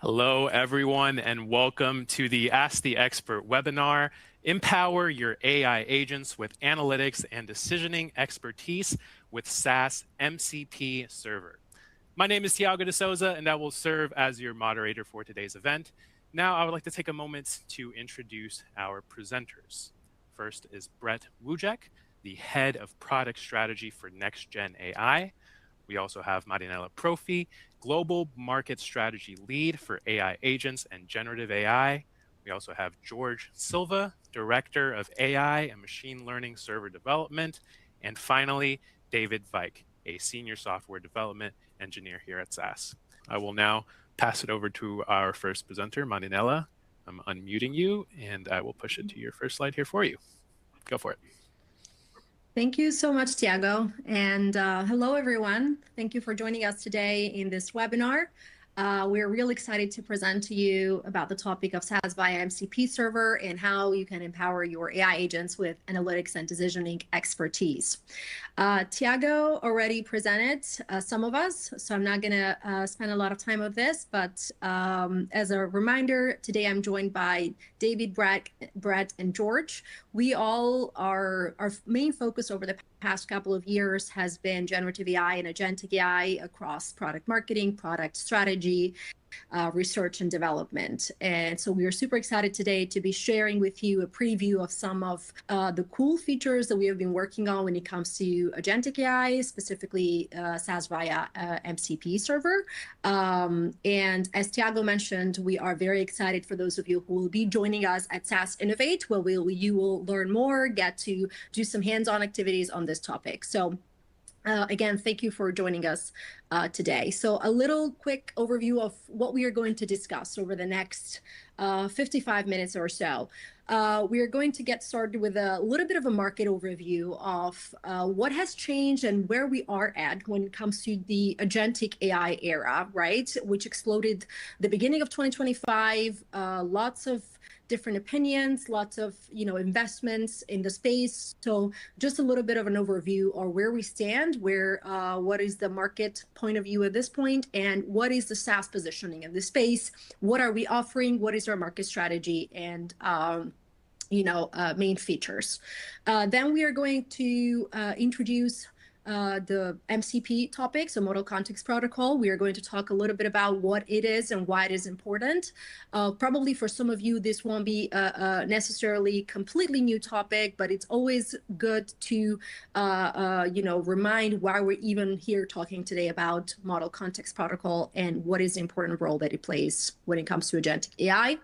Hello, everyone, and welcome to the Ask the Expert webinar. Empower your AI agents with analytics and decisioning expertise with SAS MCP server. My name is Tiago de Souza, and I will serve as your moderator for today's event. Now, I would like to take a moment to introduce our presenters. First is Brett Wujek, the head of product strategy for Next Gen AI. We also have Marinella Profi, Global Market Strategy Lead for AI Agents and Generative AI. We also have George Silva, Director of AI and Machine Learning Server Development. And finally, David Vike, a Senior Software Development Engineer here at SAS. I will now pass it over to our first presenter, Marinella. I'm unmuting you, and I will push it to your first slide here for you. Go for it. Thank you so much, Tiago. And hello, everyone. Thank you for joining us today in this webinar. We're really excited to present to you about the topic of SAS via MCP server and how you can empower your AI agents with analytics and decisioning expertise. Tiago already presented some of us, so I'm not going to spend a lot of time on this, but as a reminder, today I'm joined by David, Brett, and George. We all our main focus over the past couple of years has been generative AI and agentic AI across product marketing, product strategy, research and development. And so we are super excited today to be sharing with you a preview of some of the cool features that we have been working on when it comes to agentic AI, specifically SAS via MCP server. And as Tiago mentioned, we are very excited for those of you who will be joining us at SAS Innovate, where you will learn more, get to do some hands-on activities on this topic. So again, thank you for joining us today. So a little quick overview of what we are going to discuss over the next 55 minutes or so. We are going to get started with a little bit of a market overview of what has changed and where we are at when it comes to the agentic AI era, right? Which exploded the beginning of 2025, lots of different opinions, lots of investments in the space. So just a little bit of an overview of where we stand, what is the market point of view at this point, and what is the SAS positioning in this space? What are we offering? What is our market strategy? And main features. Then we are going to introduce the MCP topic, so Model Context Protocol. We are going to talk a little bit about what it is and why it is important. Probably for some of you, this won't be a necessarily completely new topic, but it's always good to remind why we're even here talking today about Model Context Protocol and what is the important role that it plays when it comes to agentic AI.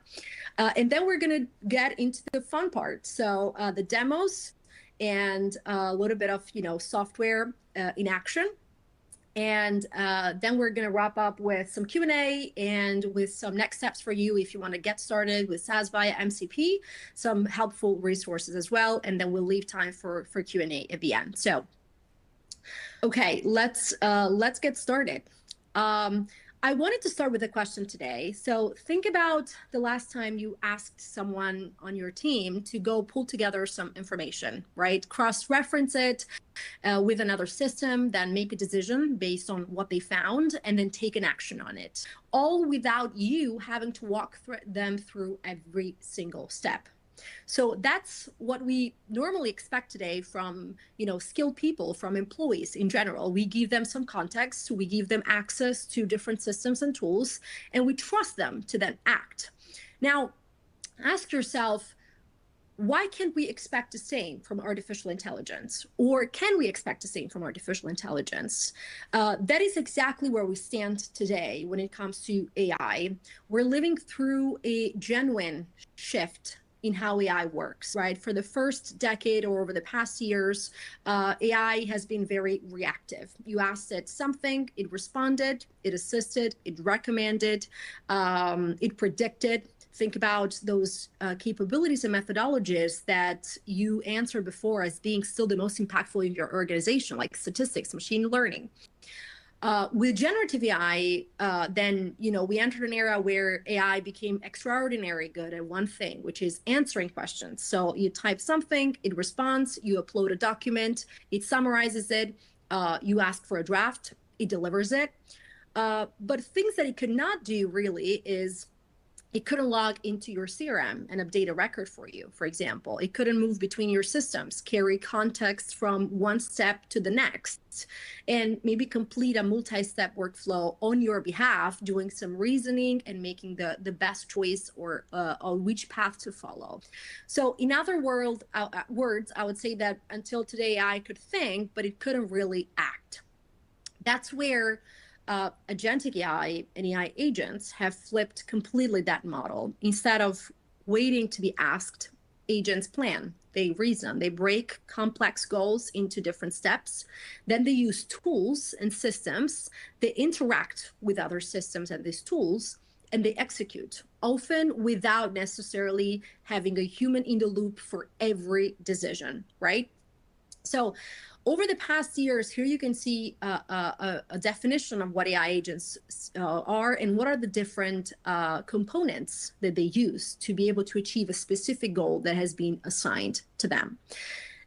And then we're going to get into the fun part. So the demos, and a little bit of software in action. And then we're going to wrap up with some Q&A and with some next steps for you if you want to get started with SAS via MCP, some helpful resources as well. And then we'll leave time for Q&A at the end. So, okay, let's get started. I wanted to start with a question today. So think about the last time you asked someone on your team to go pull together some information, right? Cross-reference it with another system, then make a decision based on what they found, and then take an action on it, all without you having to walk them through every single step. So that's what we normally expect today from, skilled people, from employees in general. We give them some context, we give them access to different systems and tools, and we trust them to then act. Now, ask yourself, why can't we expect the same from artificial intelligence? Or can we expect the same from artificial intelligence? That is exactly where we stand today when it comes to AI. We're living through a genuine shift in how AI works, right? For the first decade or over the past years, AI has been very reactive. You asked it something, it responded, it assisted, it recommended, it predicted. Think about those capabilities and methodologies that you answered before as being still the most impactful in your organization, like statistics, machine learning. With generative AI, then, we entered an era where AI became extraordinarily good at one thing, which is answering questions. So you type something, it responds, you upload a document, it summarizes it, you ask for a draft, it delivers it. But things that it could not do really is it couldn't log into your CRM and update a record for you, for example. It couldn't move between your systems, carry context from one step to the next, and maybe complete a multi-step workflow on your behalf, doing some reasoning and making the best choice or on which path to follow. So in other words, I would say that until today, I could think, but it couldn't really act. That's where agentic AI and AI agents have flipped completely that model. Instead of waiting to be asked, agents plan, they reason, they break complex goals into different steps. Then they use tools and systems, they interact with other systems and these tools, and they execute, often without necessarily having a human in the loop for every decision, right? So over the past years, here you can see a definition of what AI agents are and what are the different components that they use to be able to achieve a specific goal that has been assigned to them.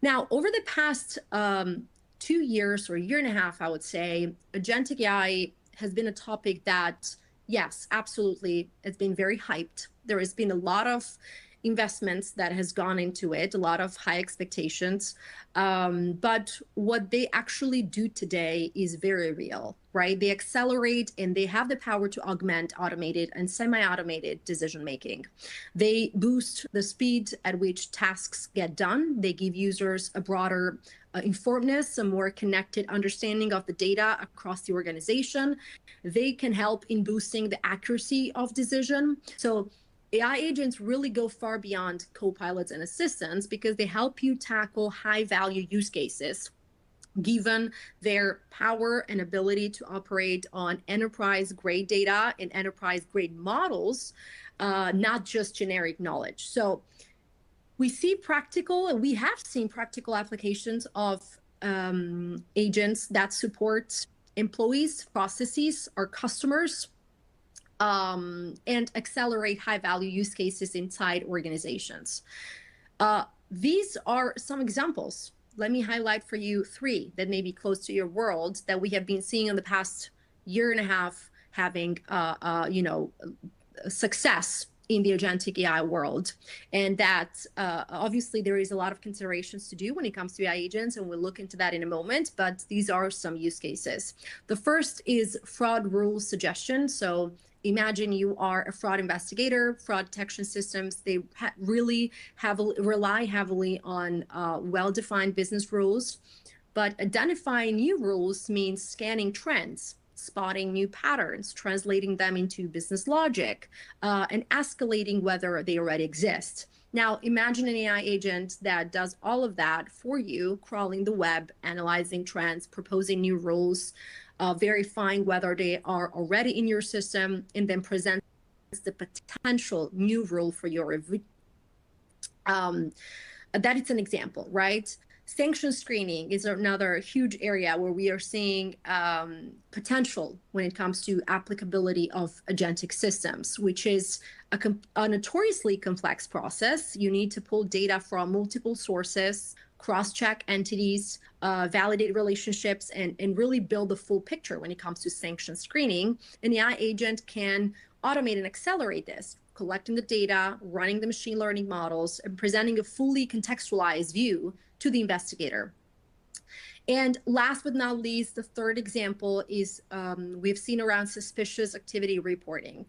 Now, over the past 2 years or a year and a half, I would say, agentic AI has been a topic that, yes, absolutely, it's been very hyped. There has been a lot of investments that has gone into it, a lot of high expectations. But what they actually do today is very real, right? They accelerate and they have the power to augment automated and semi-automated decision-making. They boost the speed at which tasks get done. They give users a broader informedness, a more connected understanding of the data across the organization. They can help in boosting the accuracy of decision. So AI agents really go far beyond co-pilots and assistants because they help you tackle high-value use cases, given their power and ability to operate on enterprise-grade data and enterprise-grade models, not just generic knowledge. So we see practical, and we have seen practical applications of agents that support employees, processes, or customers, and accelerate high-value use cases inside organizations. These are some examples. Let me highlight for you 3 that may be close to your world that we have been seeing in the past year and a half having, success in the agentic AI world. And that obviously there is a lot of considerations to do when it comes to AI agents, and we'll look into that in a moment, but these are some use cases. The first is fraud rule suggestion. So imagine you are a fraud investigator, fraud detection systems, they really rely heavily on well-defined business rules, but identifying new rules means scanning trends, spotting new patterns, translating them into business logic, and escalating whether they already exist. Now, imagine an AI agent that does all of that for you, crawling the web, analyzing trends, proposing new rules, verifying whether they are already in your system, and then presents the potential new rule for your review. That is an example, right? Sanction screening is another huge area where we are seeing potential when it comes to applicability of agentic systems, which is a notoriously complex process. You need to pull data from multiple sources, cross-check entities, validate relationships, and really build the full picture when it comes to sanction screening. An AI agent can automate and accelerate this, collecting the data, running the machine learning models, and presenting a fully contextualized view to the investigator. And last but not least, the third example is we've seen around suspicious activity reporting,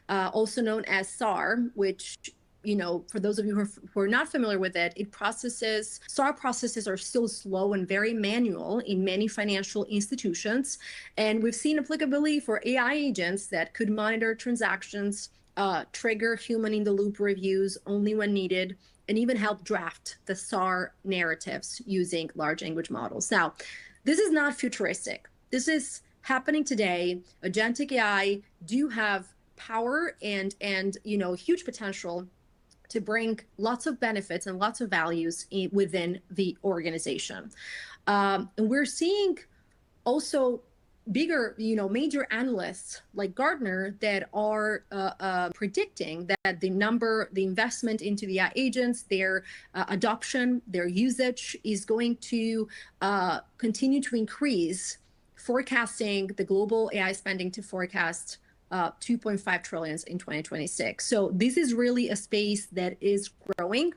also known as SAR, which, for those of you who are not familiar with it, SAR processes are still slow and very manual in many financial institutions. And we've seen applicability for AI agents that could monitor transactions, trigger human-in-the-loop reviews only when needed, and even help draft the SAR narratives using large language models. Now, this is not futuristic. This is happening today. Agentic AI do have power and huge potential to bring lots of benefits and lots of values within the organization. And we're seeing also bigger, major analysts like Gartner that are predicting that the investment into the AI agents, their adoption, their usage is going to continue to increase forecasting the global AI spending to forecast 2.5 trillion in 2026. So this is really a space that is growing.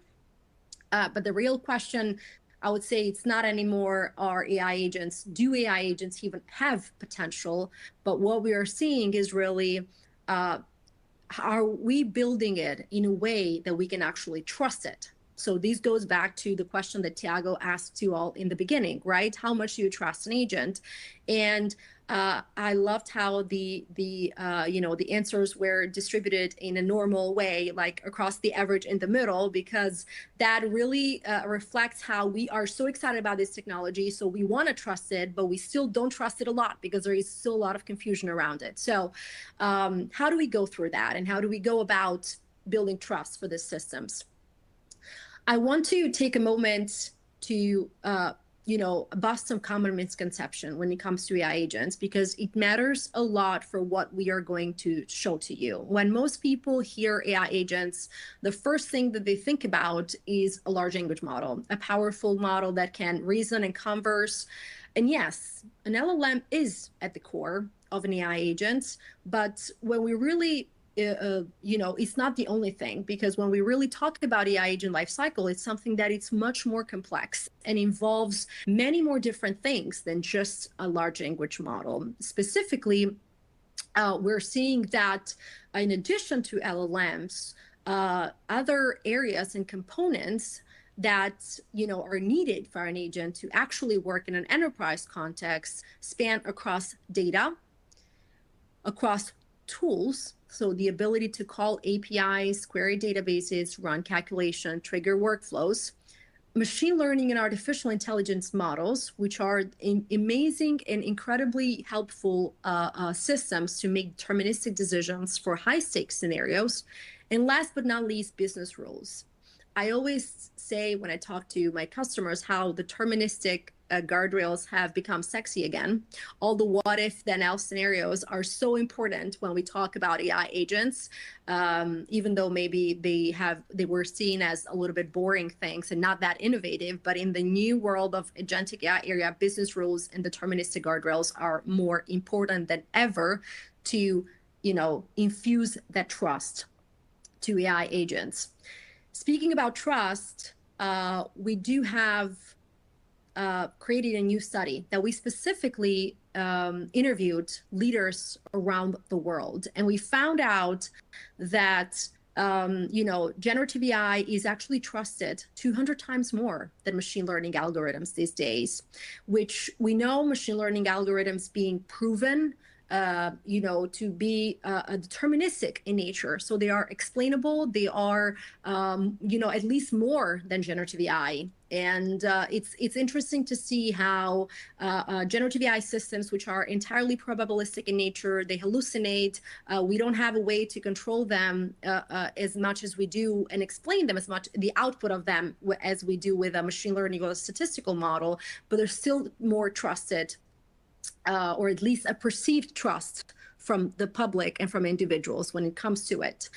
But the real question, I would say, it's not anymore are AI agents, do AI agents even have potential? But what we are seeing is really, are we building it in a way that we can actually trust it? So this goes back to the question that Tiago asked you all in the beginning, right? How much do you trust an agent? And I loved how the answers were distributed in a normal way, like across the average in the middle, because that really reflects how we are so excited about this technology. So we want to trust it, but we still don't trust it a lot because there is still a lot of confusion around it. So how do we go through that, and how do we go about building trust for these systems? I want to take a moment to bust some common misconception when it comes to AI agents, because it matters a lot for what we are going to show to you. When most people hear AI agents, the first thing that they think about is a large language model, a powerful model that can reason and converse. And yes, an LLM is at the core of an AI agent, but when we really it's not the only thing, because when we really talk about AI agent lifecycle, it's something that it's much more complex and involves many more different things than just a large language model. Specifically, we're seeing that in addition to LLMs, other areas and components that are needed for an agent to actually work in an enterprise context span across data, across tools, so the ability to call APIs, query databases, run calculation, trigger workflows, machine learning and artificial intelligence models, which are amazing and incredibly helpful systems to make deterministic decisions for high-stakes scenarios, and last but not least, business rules. I always say when I talk to my customers how deterministic guardrails have become sexy again. All the what if then else scenarios are so important when we talk about AI agents, even though maybe they were seen as a little bit boring things and not that innovative. But in the new world of agentic AI area, business rules and deterministic guardrails are more important than ever to infuse that trust to AI agents. Speaking about trust, we do have created a new study that we specifically interviewed leaders around the world. And we found out that, generative AI is actually trusted 200 times more than machine learning algorithms these days, which we know machine learning algorithms being proven to be deterministic in nature. So they are explainable. They are, at least more than generative AI. And it's interesting to see how generative AI systems, which are entirely probabilistic in nature, they hallucinate. We don't have a way to control them as much as we do and explain them as much, the output of them, as we do with a machine learning or a statistical model, but they're still more trusted, or at least a perceived trust from the public and from individuals when it comes to it.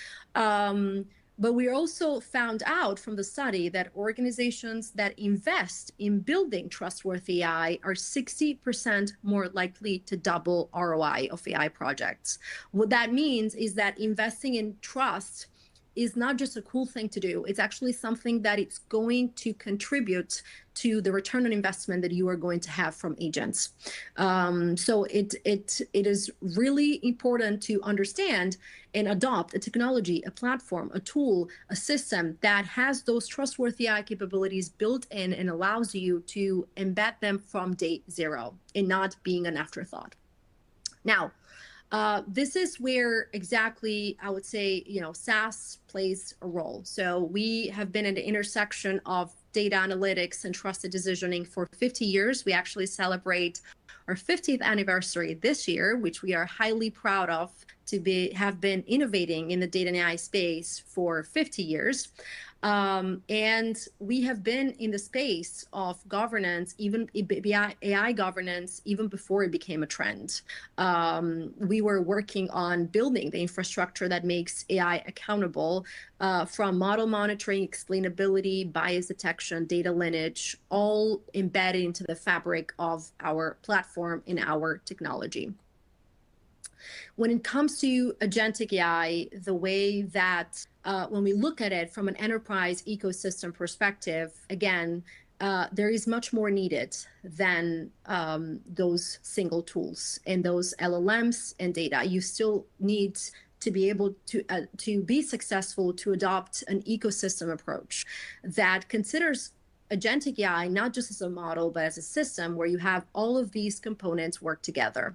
But we also found out from the study that organizations that invest in building trustworthy AI are 60% more likely to double ROI of AI projects. What that means is that investing in trust is not just a cool thing to do. It's actually something that it's going to contribute to the return on investment that you are going to have from agents. So it is really important to understand and adopt a technology, a platform, a tool, a system that has those trustworthy AI capabilities built in and allows you to embed them from day zero and not being an afterthought. Now, this is where exactly I would say, SAS plays a role. So we have been at the intersection of data analytics and trusted decisioning for 50 years. We actually celebrate our 50th anniversary this year, which we are highly proud of have been innovating in the data and AI space for 50 years. And we have been in the space of governance, even AI governance, even before it became a trend. We were working on building the infrastructure that makes AI accountable, from model monitoring, explainability, bias detection, data lineage, all embedded into the fabric of our platform in our technology. When it comes to agentic AI, the way that when we look at it from an enterprise ecosystem perspective, again, there is much more needed than those single tools and those LLMs and data. You still need to be able to be successful, to adopt an ecosystem approach that considers agentic AI not just as a model, but as a system where you have all of these components work together.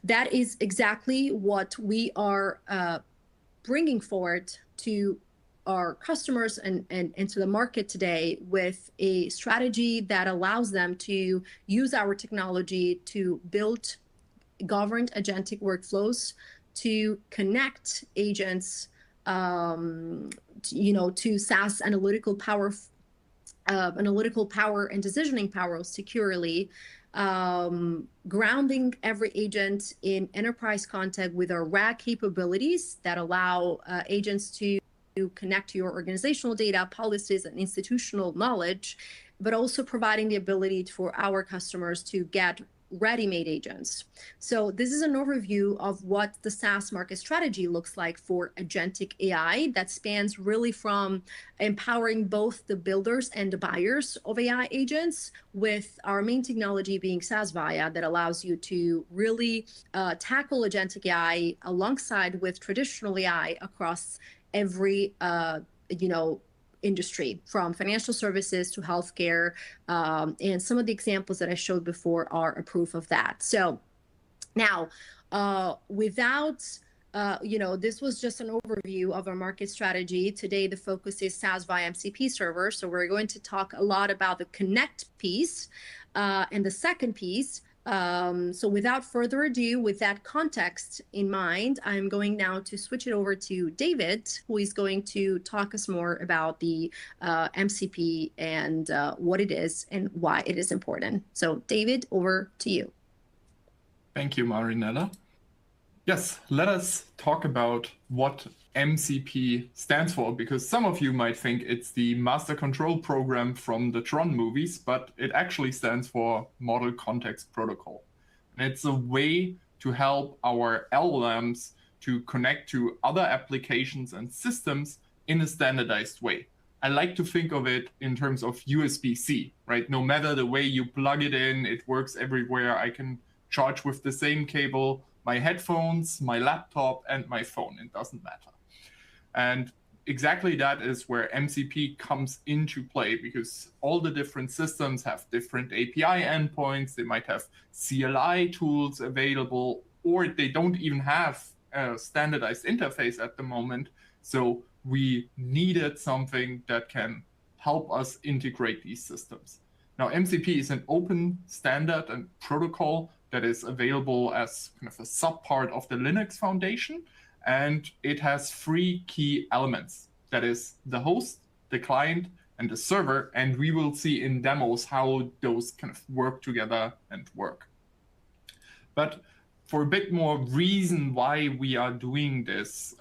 That is exactly what we are bringing forward to our customers and to the market today, with a strategy that allows them to use our technology to build governed agentic workflows, to connect agents, to SAS analytical power and decisioning power securely, grounding every agent in enterprise context with our RAG capabilities that allow agents to connect to your organizational data, policies, and institutional knowledge, but also providing the ability for our customers to get ready-made agents. So this is an overview of what the SaaS market strategy looks like for agentic AI that spans really from empowering both the builders and the buyers of AI agents, with our main technology being SAS Viya, that allows you to really tackle agentic AI alongside with traditional AI across every industry, from financial services to healthcare, and some of the examples that I showed before are a proof of that. So now, this was just an overview of our market strategy. Today, the focus is SAS Viya MCP server. So we're going to talk a lot about the connect piece and the second piece. So without further ado, with that context in mind, I'm going now to switch it over to David, who is going to talk us more about the MCP and what it is and why it is important. So David, over to you. Thank you, Marinella. Yes, let us talk about what MCP stands for, because some of you might think it's the master control program from the Tron movies, but it actually stands for Model Context Protocol. And it's a way to help our LLMs to connect to other applications and systems in a standardized way. I like to think of it in terms of USB-C, right? No matter the way you plug it in, it works everywhere. I can charge with the same cable my headphones, my laptop, and my phone. It doesn't matter. And exactly that is where MCP comes into play, because all the different systems have different API endpoints. They might have CLI tools available, or they don't even have a standardized interface at the moment. So we needed something that can help us integrate these systems. Now, MCP is an open standard and protocol that is available as kind of a subpart of the Linux Foundation. And it has three key elements. That is the host, the client, and the server. And we will see in demos how those kind of work together and work. But for a bit more reason why we are doing this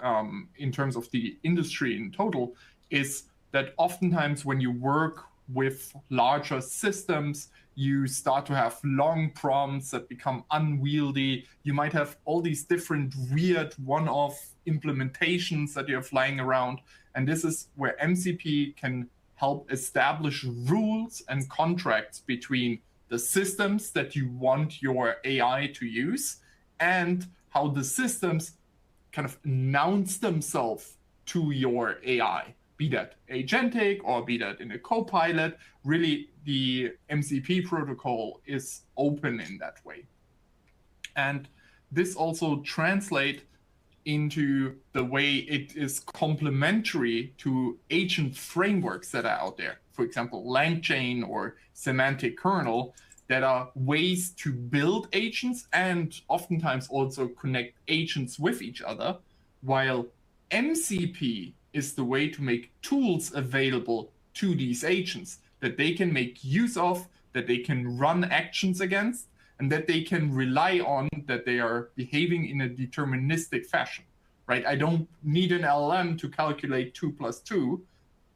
in terms of the industry in total, is that oftentimes when you work with larger systems, you start to have long prompts that become unwieldy. You might have all these different weird one-off implementations that you're flying around. And this is where MCP can help establish rules and contracts between the systems that you want your AI to use and how the systems kind of announce themselves to your AI. Be that agentic or be that in a copilot, really the MCP protocol is open in that way. And this also translates into the way it is complementary to agent frameworks that are out there. For example, LangChain or semantic kernel that are ways to build agents and oftentimes also connect agents with each other, while MCP is the way to make tools available to these agents that they can make use of, that they can run actions against, and that they can rely on, that they are behaving in a deterministic fashion, right? I don't need an LLM to calculate 2 + 2.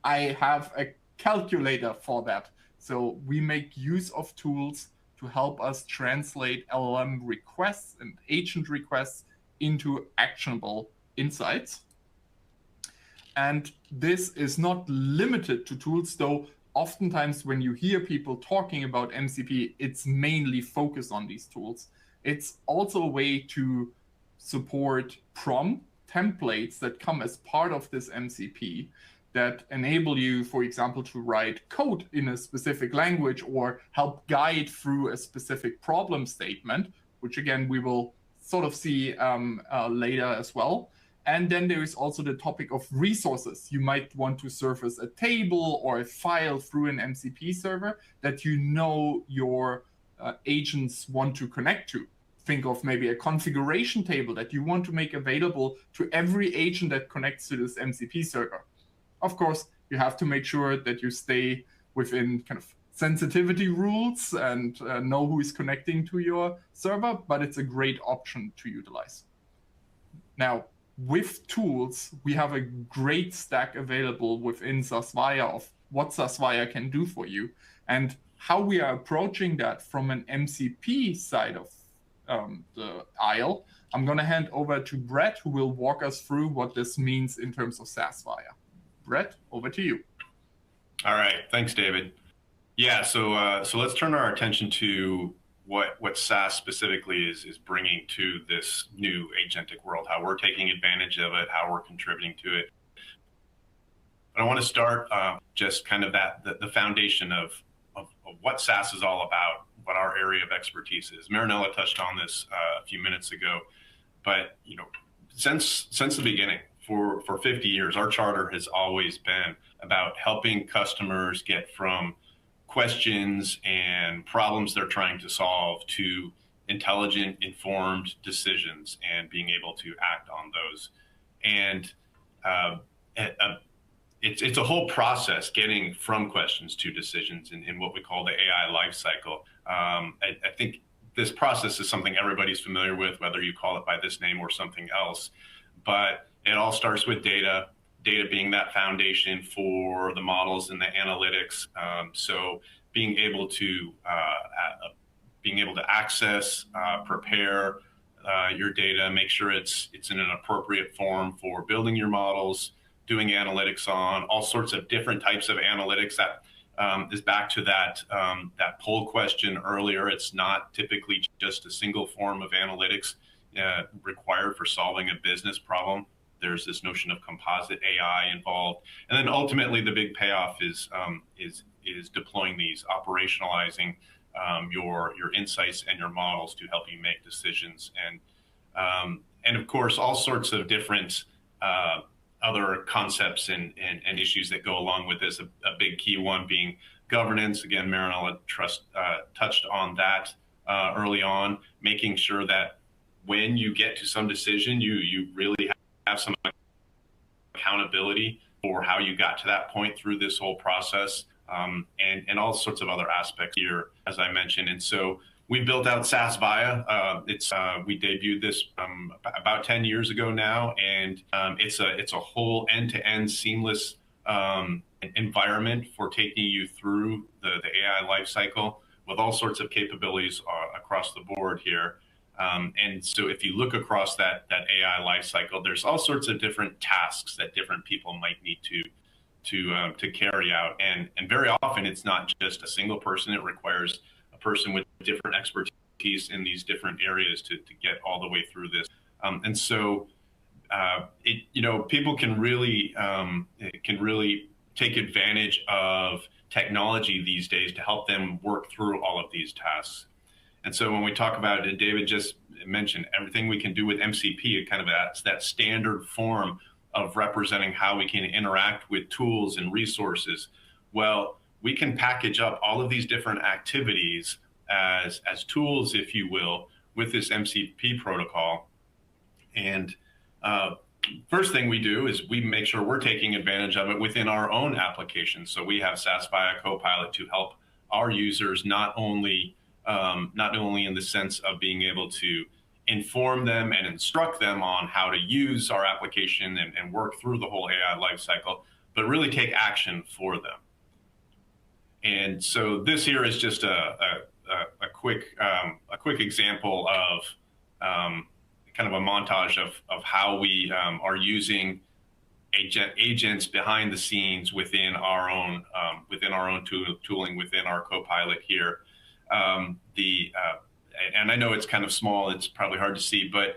I have a calculator for that. So we make use of tools to help us translate LLM requests and agent requests into actionable insights. And this is not limited to tools, though oftentimes when you hear people talking about MCP, it's mainly focused on these tools. It's also a way to support prompt templates that come as part of this MCP that enable you, for example, to write code in a specific language or help guide through a specific problem statement, which again, we will sort of see later as well. And then there is also the topic of resources. You might want to surface a table or a file through an MCP server that you know your agents want to connect to. Think of maybe a configuration table that you want to make available to every agent that connects to this MCP server. Of course, you have to make sure that you stay within kind of sensitivity rules and know who is connecting to your server, but it's a great option to utilize. Now, with tools, we have a great stack available within SAS Viya of what SAS Viya can do for you. And how we are approaching that from an MCP side of the aisle, I'm going to hand over to Brett, who will walk us through what this means in terms of SAS Viya. Brett, over to you. All right, thanks, David. Yeah, so let's turn our attention to what SAS specifically is bringing to this new agentic world, how we're taking advantage of it, how we're contributing to it. But I want to start just kind of the foundation of what SAS is all about, what our area of expertise is. Marinella touched on this a few minutes ago, but since the beginning, for 50 years, our charter has always been about helping customers get from questions and problems they're trying to solve to intelligent, informed decisions and being able to act on those. And it's a whole process getting from questions to decisions in what we call the AI lifecycle. I think this process is something everybody's familiar with, whether you call it by this name or something else. But it all starts with data being that foundation for the models and the analytics. So being able to access, prepare your data, make sure it's in an appropriate form for building your models, doing analytics on all sorts of different types of analytics. That is back to that poll question earlier. It's not typically just a single form of analytics required for solving a business problem. There's this notion of composite AI involved, and then ultimately the big payoff is deploying these, operationalizing your insights and your models to help you make decisions, and of course all sorts of different other concepts and issues that go along with this. A big key one being governance. Again, Marinella touched on that early on, making sure that when you get to some decision, you really have some accountability for how you got to that point through this whole process, and all sorts of other aspects here, as I mentioned. And so we built out SAS Viya. We debuted this about 10 years ago now, and it's a whole end-to-end seamless environment for taking you through the AI lifecycle with all sorts of capabilities across the board here. And so if you look across that AI lifecycle, there's all sorts of different tasks that different people might need to carry out. And very often it's not just a single person. It requires a person with different expertise in these different areas to get all the way through this. And so people can really take advantage of technology these days to help them work through all of these tasks. And so when we talk about it, David just mentioned everything we can do with MCP, it kind of that standard form of representing how we can interact with tools and resources. Well, we can package up all of these different activities as tools, if you will, with this MCP protocol. And first thing we do is we make sure we're taking advantage of it within our own applications. So we have SAS via Copilot to help our users not only in the sense of being able to inform them and instruct them on how to use our application and work through the whole AI lifecycle, but really take action for them. And so this here is just a quick example of kind of a montage of how we are using agents behind the scenes within our own tooling within our Copilot here. And I know it's kind of small; it's probably hard to see, but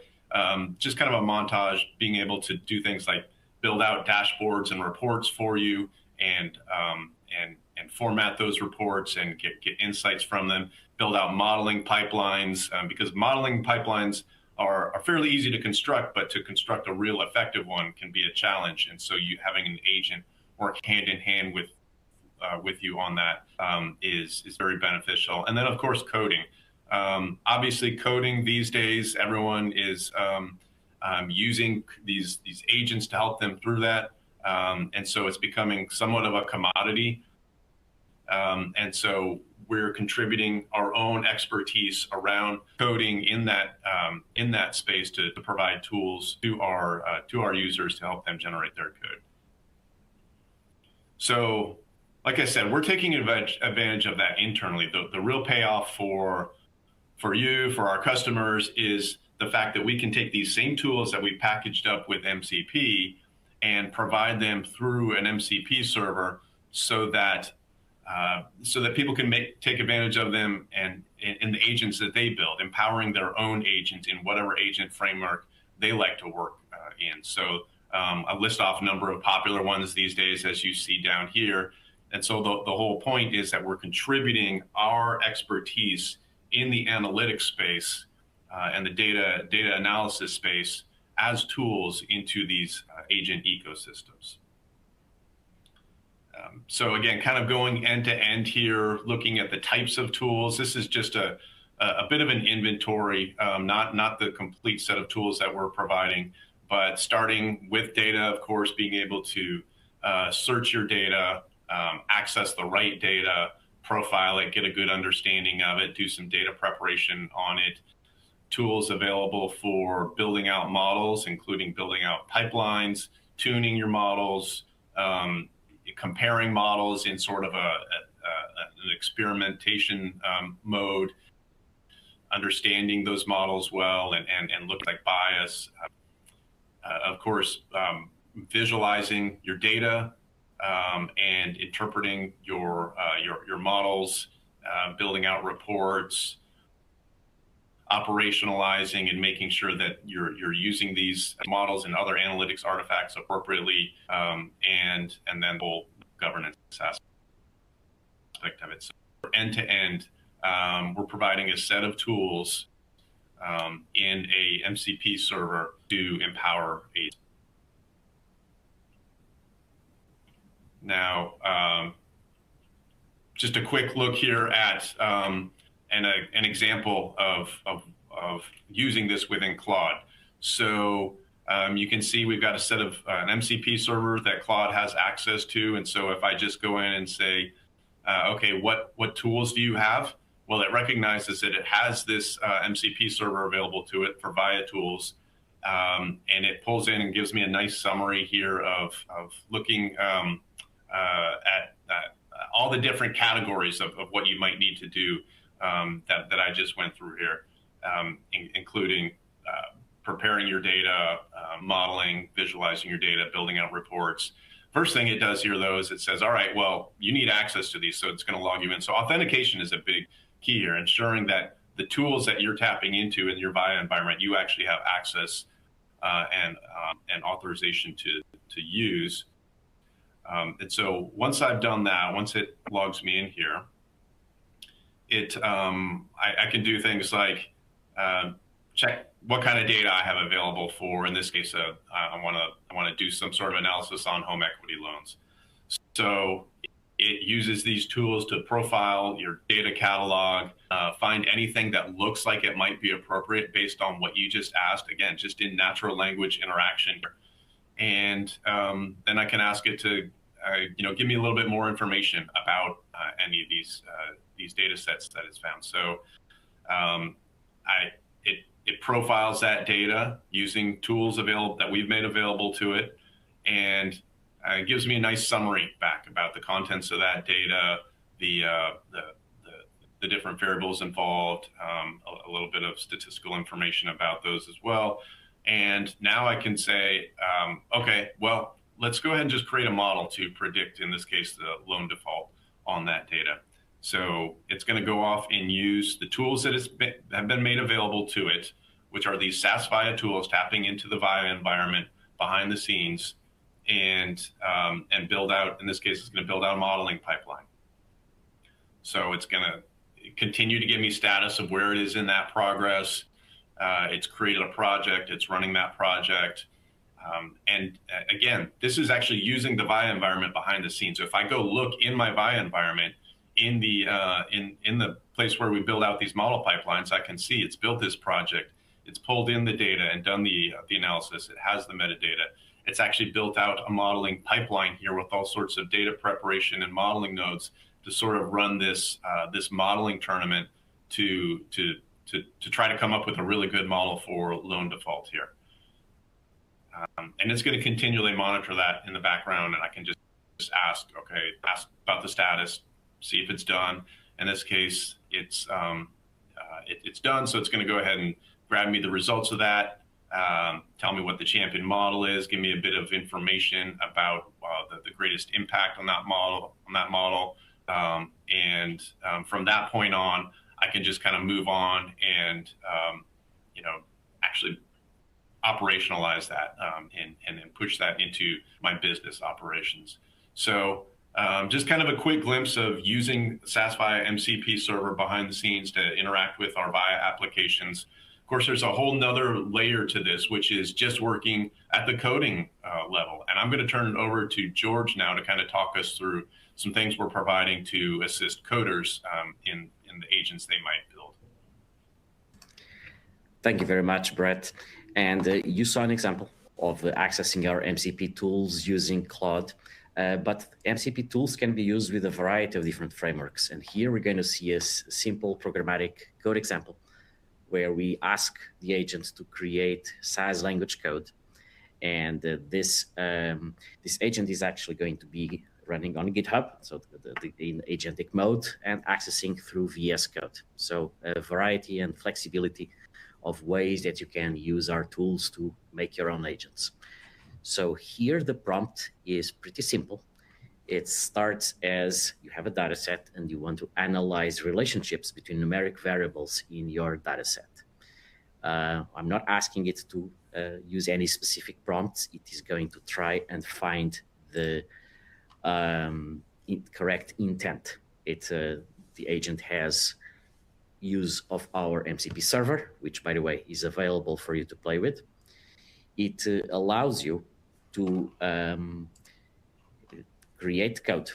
just kind of a montage, being able to do things like build out dashboards and reports for you, and format those reports and get insights from them. Build out modeling pipelines, because modeling pipelines are fairly easy to construct, but to construct a real effective one can be a challenge. And so you having an agent work hand in hand with you on that is very beneficial. And then of course coding. Obviously coding these days, everyone is using these agents to help them through that. And so it's becoming somewhat of a commodity. And so we're contributing our own expertise around coding in that space to provide tools to our users to help them generate their code. So, like I said, we're taking advantage of that internally. The real payoff for you, for our customers, is the fact that we can take these same tools that we packaged up with MCP and provide them through an MCP server so that people can take advantage of them and in the agents that they build, empowering their own agents in whatever agent framework they like to work in. So I list off a number of popular ones these days, as you see down here. And so the whole point is that we're contributing our expertise in the analytics space and the data analysis space as tools into these agent ecosystems. So again, kind of going end to end here, looking at the types of tools. This is just a bit of an inventory, not the complete set of tools that we're providing, but starting with data, of course, being able to search your data, access the right data, profile it, get a good understanding of it, do some data preparation on it. Tools available for building out models, including building out pipelines, tuning your models, comparing models in sort of an experimentation mode, understanding those models well and look like bias. Of course, visualizing your data and interpreting your models, building out reports, operationalizing and making sure that you're using these models and other analytics artifacts appropriately, and then the governance aspect of it. So end to end, we're providing a set of tools in a MCP server to empower agents. Now, just a quick look here at an example of using this within Claude. So you can see we've got a set of an MCP server that Claude has access to. And so if I just go in and say, okay, what tools do you have? Well, it recognizes that it has this MCP server available to it for VIA tools. And it pulls in and gives me a nice summary here of looking at all the different categories of what you might need to do that I just went through here, including preparing your data, modeling, visualizing your data, building out reports. First thing it does here, though, is it says, all right, well, you need access to these, so it's going to log you in. So authentication is a big key here, ensuring that the tools that you're tapping into in your VIA environment, you actually have access and authorization to use. And so once I've done that, once it logs me in here, I can do things like check what kind of data I have available for. In this case, I want to do some sort of analysis on home equity loans. So It uses these tools to profile your data catalog, find anything that looks like it might be appropriate based on what you just asked, again, just in natural language interaction here. And then I can ask it to give me a little bit more information about any of these data sets that it's found. So it profiles that data using tools that we've made available to it, and it gives me a nice summary back about the contents of that data, the different variables involved, a little bit of statistical information about those as well. And now I can say, okay, well, let's go ahead and just create a model to predict, in this case, the loan default on that data. So it's going to go off and use the tools that have been made available to it, which are these SAS VIA tools tapping into the VIA environment behind the scenes, and build out, in this case, it's going to build out a modeling pipeline. So it's going to continue to give me status of where it is in that progress. It's created a project, it's running that project. And again, this is actually using the VIA environment behind the scenes. So if I go look in my VIA environment, in the place where we build out these model pipelines, I can see it's built this project, it's pulled in the data and done the analysis, it has the metadata. It's actually built out a modeling pipeline here with all sorts of data preparation and modeling nodes to sort of run this this modeling tournament to try to come up with a really good model for loan default here. And it's going to continually monitor that in the background, and I can just ask about the status, see if it's done. In this case, it's done, so it's going to go ahead and grab me the results of that, tell me what the champion model is, give me a bit of information about the greatest impact on that model. And from that point on, I can just kind of move on and actually operationalize that and then push that into my business operations. So just kind of a quick glimpse of using SAS VIA MCP server behind the scenes to interact with our VIA applications. Of course, there's a whole nother layer to this, which is just working at the coding level. And I'm going to turn it over to George now to kind of talk us through some things we're providing to assist coders in the agents they might build. Thank you very much, Brett. And you saw an example of accessing our MCP tools using Claude. But MCP tools can be used with a variety of different frameworks. And here we're going to see a simple programmatic code example where we ask the agent to create SAS language code. And this agent is actually going to be running on GitHub, so in agentic mode, and accessing through VS Code. So a variety and flexibility of ways that you can use our tools to make your own agents. So here the prompt is pretty simple. It starts as you have a data set and you want to analyze relationships between numeric variables in your data set. I'm not asking it to use any specific prompts. It is going to try and find the correct intent. The agent has use of our MCP server, which, by the way, is available for you to play with. It allows you to create code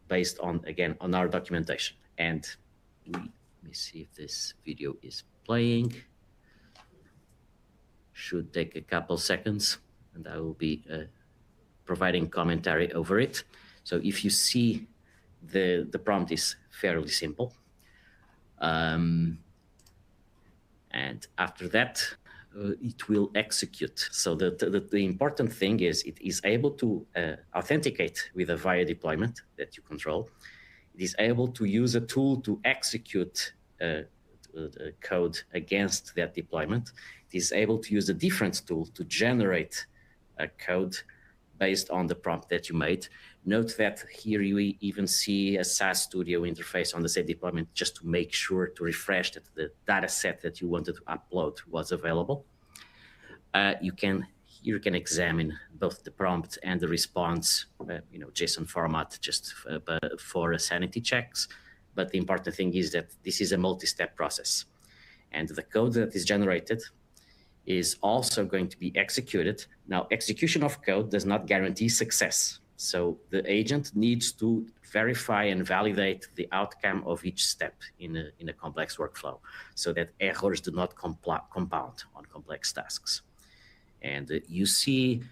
based on, again, on our documentation. And let me see if this video is playing. Should take a couple seconds, and I will be providing commentary over it. So if you see, the prompt is fairly simple. And after that, it will execute. So the important thing is it is able to authenticate with a VIA deployment that you control. It is able to use a tool to execute code against that deployment. It is able to use a different tool to generate a code based on the prompt that you made. Note that here you even see a SAS Studio interface on the same deployment just to make sure to refresh that the data set that you wanted to upload was available. You can examine both the prompt and the response, JSON format, just for sanity checks. But the important thing is that this is a multi-step process. And the code that is generated is also going to be executed. Now, execution of code does not guarantee success. So the agent needs to verify and validate the outcome of each step in a complex workflow so that errors do not compound on complex tasks. And you see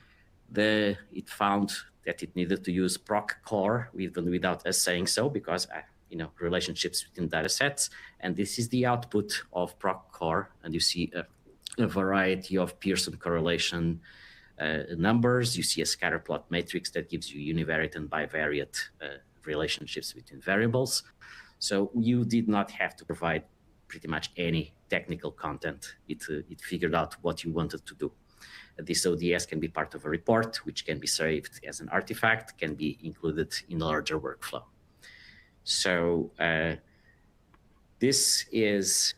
it found that it needed to use proc core even without us saying so, because relationships between data sets. And this is the output of proc core. And you see a variety of Pearson correlation numbers. You see a scatter plot matrix that gives you univariate and bivariate relationships between variables. So you did not have to provide pretty much any technical content. It figured out what you wanted to do. This ODS can be part of a report, which can be saved as an artifact, can be included in a larger workflow. So this is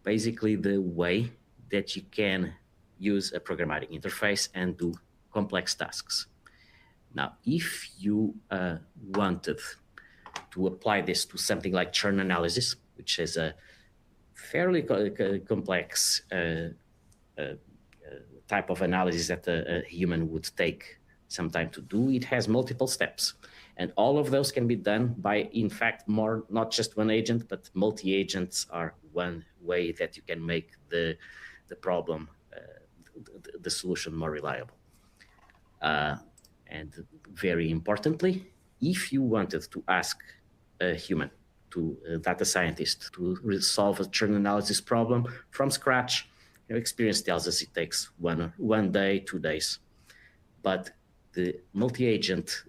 basically the way that you can use a programmatic interface and do complex tasks. Now, if you wanted to apply this to something like churn analysis, which is a fairly complex type of analysis that a human would take some time to do, it has multiple steps. And all of those can be done by, in fact, not just one agent, but multi-agents are one way that you can make the problem, the solution more reliable. And very importantly, if you wanted to ask a human, a data scientist, to solve a churn analysis problem from scratch, experience tells us it takes one day, 2 days. But the multi-agent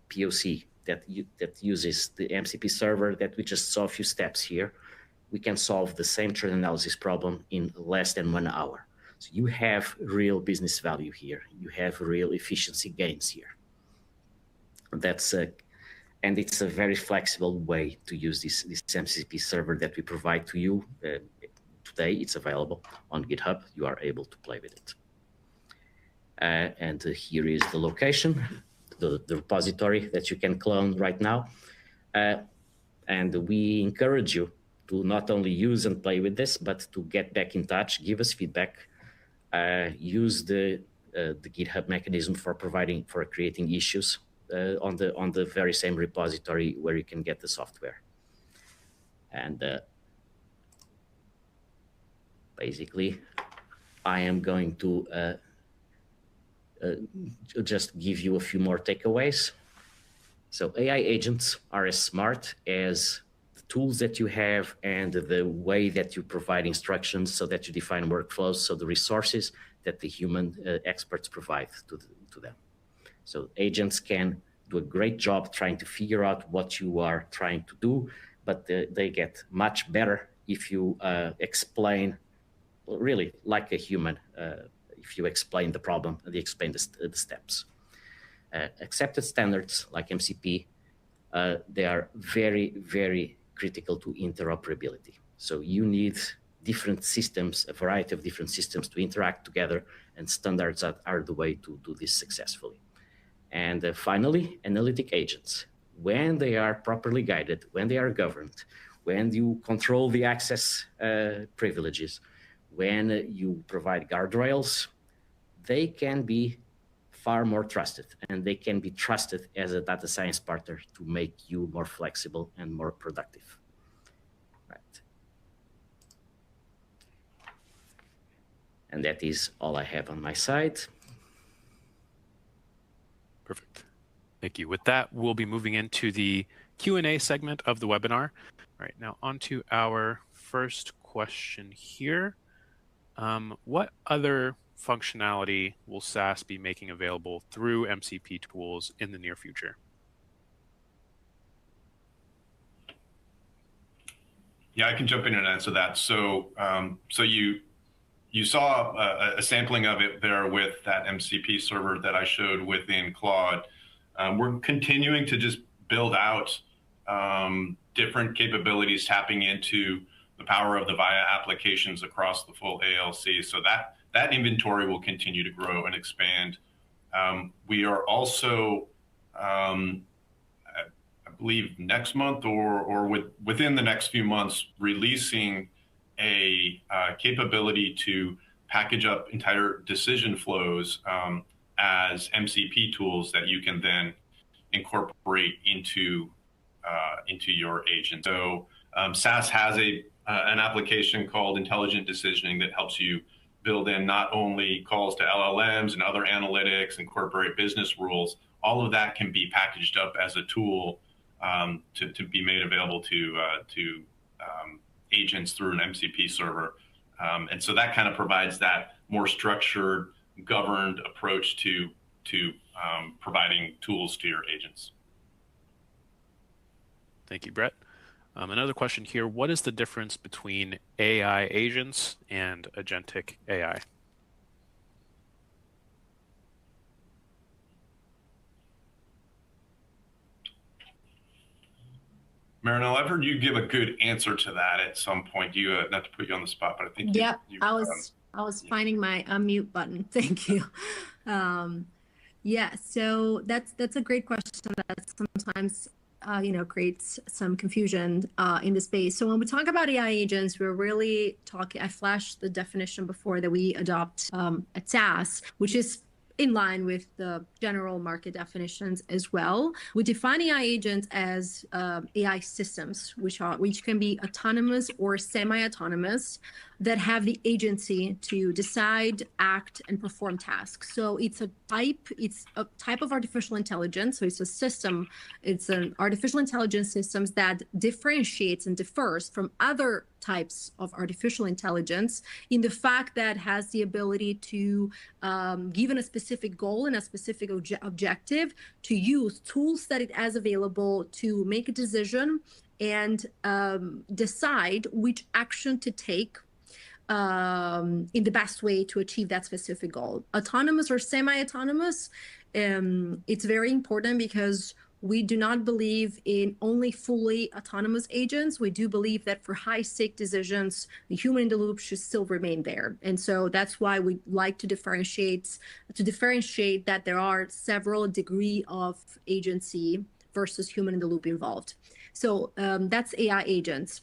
POC that uses the MCP server that we just saw a few steps here, we can solve the same churn analysis problem in less than 1 hour. So you have real business value here. You have real efficiency gains here. And it's a very flexible way to use this MCP server that we provide to you. Today, it's available on GitHub. You are able to play with it. And here is the location, the repository that you can clone right now. And we encourage you to not only use and play with this, but to get back in touch, give us feedback, use the GitHub mechanism for creating issues on the very same repository where you can get the software. And basically, I am going to just give you a few more takeaways. So AI agents are as smart as the tools that you have and the way that you provide instructions so that you define workflows, so the resources that the human experts provide to them. So agents can do a great job trying to figure out what you are trying to do, but they get much better if you explain really like a human, if you explain the problem and they explain the steps. Accepted standards like MCP, they are very, very critical to interoperability. So you need different systems, a variety of different systems to interact together, and standards are the way to do this successfully. And finally, analytic agents. When they are properly guided, when they are governed, when you control the access privileges, when you provide guardrails, they can be far more trusted, and they can be trusted as a data science partner to make you more flexible and more productive. Right. And that is all I have on my side. Perfect. Thank you. With that, we'll be moving into the Q&A segment of the webinar. All right, now on to our first question here. What other functionality will SAS be making available through MCP tools in the near future? Yeah, I can jump in and answer that. So, you saw a sampling of it there with that MCP server that I showed within Claude. We're continuing to just build out different capabilities, tapping into the power of the VIA applications across the full ALC. So that inventory will continue to grow and expand. We are also, I believe next month or within the next few months, releasing a capability to package up entire decision flows as MCP tools that you can then incorporate into your agent. So SAS has an application called Intelligent Decisioning that helps you build in not only calls to LLMs and other analytics, incorporate business rules. All of that can be packaged up as a tool to be made available to agents through an MCP server. And so that kind of provides that more structured, governed approach to providing tools to your agents. Thank you, Brett. Another question here. What is the difference between AI agents and agentic AI? Marinelle, I've heard you give a good answer to that at some point. You not to put you on the spot, but I think I was finding my unmute button. Thank you. Yeah, so that's a great question that sometimes creates some confusion in the space. So when we talk about AI agents, we're really talking. I flashed the definition before that we adopt at SAS, which is in line with the general market definitions as well. We define AI agents as AI systems, which can be autonomous or semi-autonomous, that have the agency to decide, act, and perform tasks. So it's a type of artificial intelligence. So it's a system, it's an artificial intelligence systems that differentiates and differs from other types of artificial intelligence in the fact that has the ability to, given a specific goal and a specific objective, to use tools that it has available to make a decision and decide which action to take in the best way to achieve that specific goal. Autonomous or semi-autonomous, it's very important because we do not believe in only fully autonomous agents. We do believe that for high-stake decisions, the human in the loop should still remain there. And so that's why we like to differentiate that there are several degrees of agency versus human in the loop involved. So that's AI agents.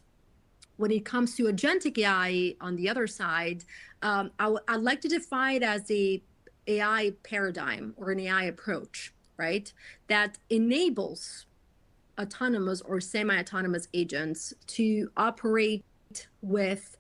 When it comes to agentic AI on the other side, I'd like to define it as a AI paradigm or an AI approach, right? That enables autonomous or semi-autonomous agents to operate with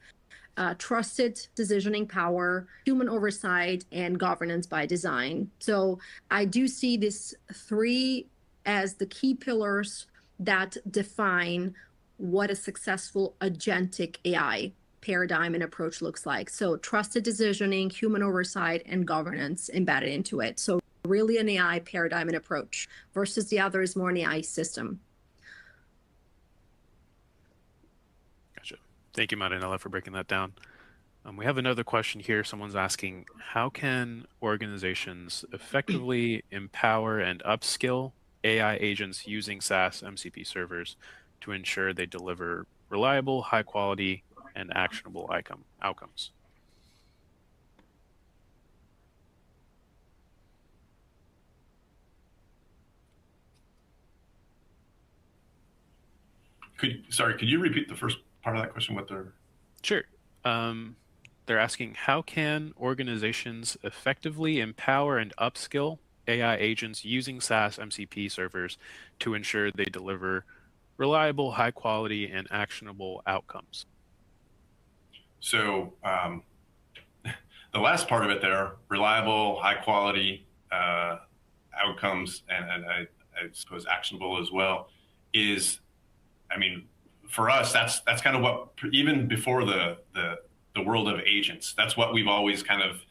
trusted decisioning power, human oversight, and governance by design. So I do see these three as the key pillars that define what a successful agentic AI paradigm and approach looks like. So trusted decisioning, human oversight, and governance embedded into it. So really an AI paradigm and approach versus the other is more an AI system. Gotcha. Thank you, Marinella, for breaking that down. We have another question here. Someone's asking, how can organizations effectively empower and upskill AI agents using SAS MCP servers to ensure they deliver reliable, high quality, and actionable outcomes? Could you repeat the first part of that question? Sure. They're asking, how can organizations effectively empower and upskill AI agents using SAS MCP servers to ensure they deliver reliable, high quality, and actionable outcomes? So the last part of it there, reliable, high quality outcomes, and I suppose actionable as well, is, I mean, for us, that's kind of what, even before the world of agents, that's what we've always kind of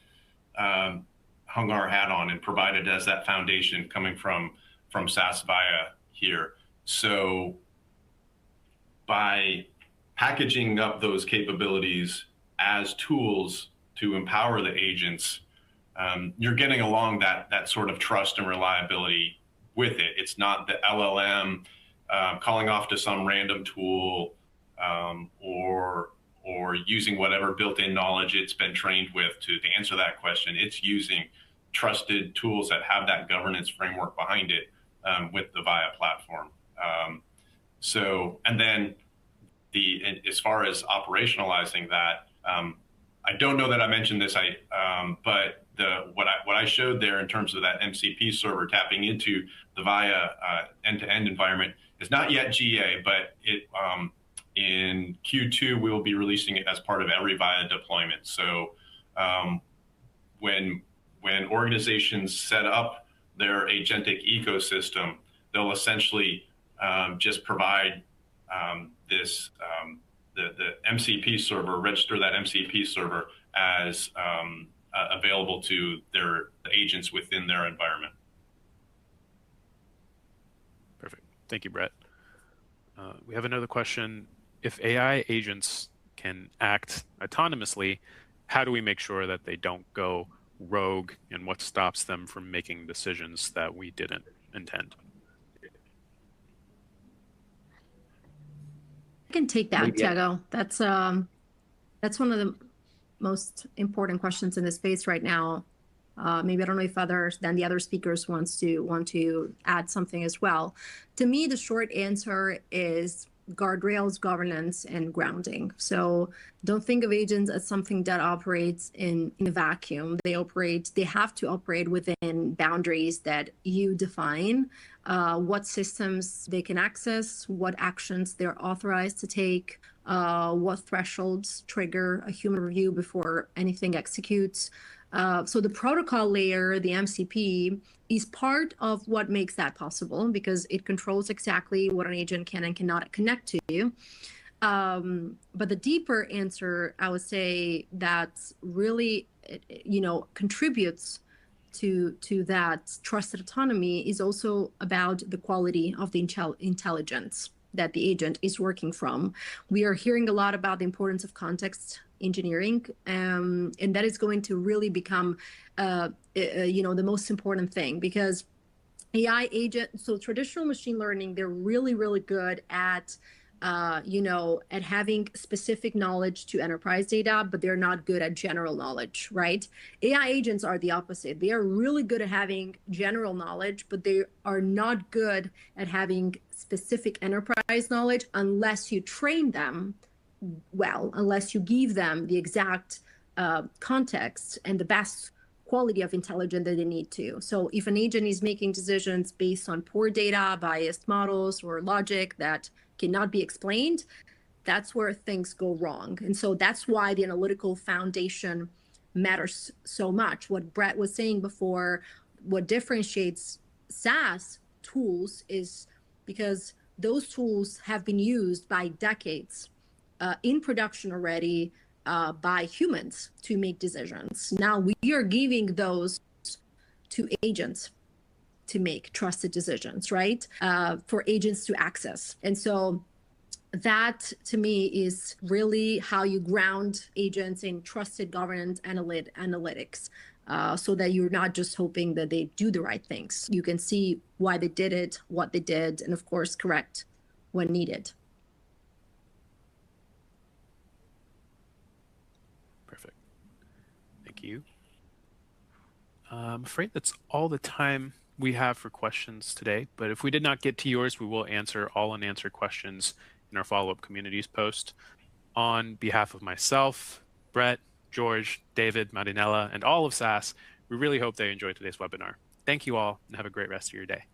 hung our hat on and provided as that foundation coming from SAS Viya here. So by packaging up those capabilities as tools to empower the agents, you're getting along that sort of trust and reliability with it. It's not the LLM calling off to some random tool or using whatever built-in knowledge it's been trained with to answer that question. It's using trusted tools that have that governance framework behind it with the Viya platform. So, and then as far as operationalizing that, I don't know that I mentioned this, but what I showed there in terms of that MCP server tapping into the VIA end-to-end environment is not yet GA, but in Q2 we will be releasing it as part of every VIA deployment. So when organizations set up their agentic ecosystem, they'll essentially just provide the MCP server, register that MCP server as available to the agents within their environment. Perfect. Thank you, Brett. We have another question. If AI agents can act autonomously, how do we make sure that they don't go rogue, and what stops them from making decisions that we didn't intend? I can take that, Tiago. That's one of the most important questions in the space right now. Maybe I don't know if the other speakers want to add something as well. To me, the short answer is guardrails, governance, and grounding. So don't think of agents as something that operates in a vacuum. They have to operate within boundaries that you define, what systems they can access, what actions they're authorized to take, what thresholds trigger a human review before anything executes. So the protocol layer, the MCP, is part of what makes that possible because it controls exactly what an agent can and cannot connect to. But the deeper answer, I would say, that really, contributes to that trusted autonomy is also about the quality of the intelligence that the agent is working from. We are hearing a lot about the importance of context engineering, and that is going to really become the most important thing, because AI agent, so traditional machine learning, they're really, really good at at having specific knowledge to enterprise data, but they're not good at general knowledge, right? AI agents are the opposite. They are really good at having general knowledge, but they are not good at having specific enterprise knowledge unless you train them well, unless you give them the exact context and the best quality of intelligence that they need to. So if an agent is making decisions based on poor data, biased models, or logic that cannot be explained, that's where things go wrong. And so that's why the analytical foundation matters so much. What Brett was saying before, what differentiates SAS tools is because those tools have been used by decades in production already by humans to make decisions. Now we are giving those to agents to make trusted decisions, right? For agents to access. And so that, to me, is really how you ground agents in trusted governance analytics, so that you're not just hoping that they do the right things. You can see why they did it, what they did, and of course, correct when needed. Perfect. Thank you. I'm afraid that's all the time we have for questions today, but if we did not get to yours, we will answer all unanswered questions in our follow-up communities post. On behalf of myself, Brett, George, David, Marinella, and all of SAS, we really hope they enjoyed today's webinar. Thank you all, and have a great rest of your day.